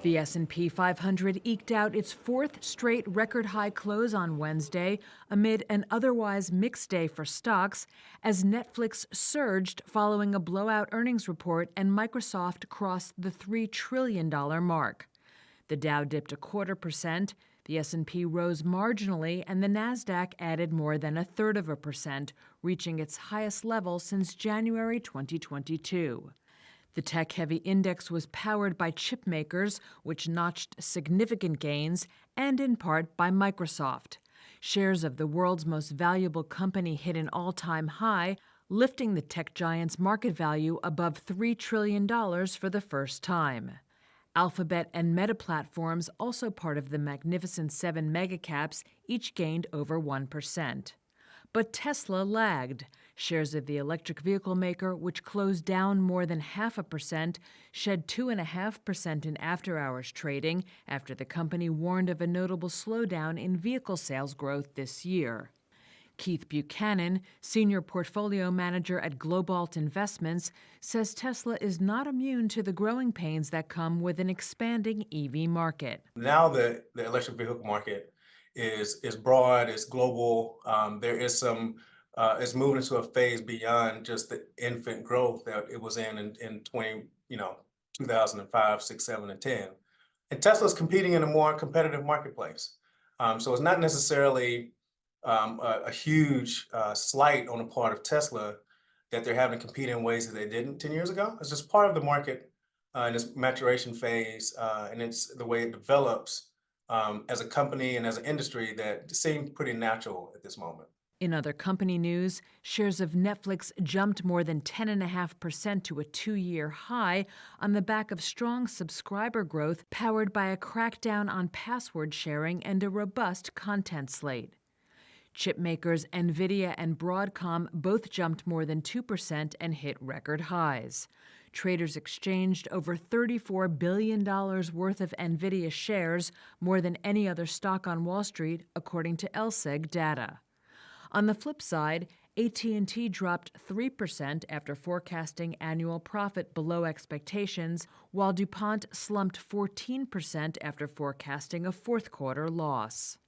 The S&P 500 eked out its fourth straight record-high close on Wednesday amid an otherwise mixed day for stocks as Netflix surged following a blowout earnings report and Microsoft crossed the $3 trillion mark. The Dow dipped 0.25%, the S&P rose marginally, and the Nasdaq added more than 0.33%, reaching its highest level since January 2022. The tech-heavy index was powered by chip makers, which notched significant gains, and in part by Microsoft. Shares of the world's most valuable company hit an all-time high, lifting the tech giant's market value above $3 trillion for the first time. Alphabet and Meta platforms, also part of the Magnificent Seven megacaps, each gained over 1%. But Tesla lagged. Shares of the electric vehicle maker, which closed down more than 0.5%, shed 2.5% in after-hours trading after the company warned of a notable slowdown in vehicle sales growth this year. Keith Buchanan, senior portfolio manager at Globalt Investments, says Tesla is not immune to the growing pains that come with an expanding EV market. Now the electric vehicle market is broad, is global. There is some, it's moving into a phase beyond just the infant growth that it was in 2005, 6, 7, and 10. And Tesla's competing in a more competitive marketplace. So it's not necessarily a huge slight on the part of Tesla that they're having to compete in ways that they didn't 10 years ago. It's just part of the market in its maturation phase, and it's the way it develops as a company and as an industry that seem pretty natural at this moment. In other company news, shares of Netflix jumped more than 10.5% to a two-year high on the back of strong subscriber growth powered by a crackdown on password sharing and a robust content slate. Chip makers NVIDIA and Broadcom both jumped more than 2% and hit record highs. Traders exchanged over $34 billion worth of NVIDIA shares, more than any other stock on Wall Street, according to LSEG data. On the flip side, AT&T dropped 3% after forecasting annual profit below expectations, while DuPont slumped 14% after forecasting a fourth-quarter loss.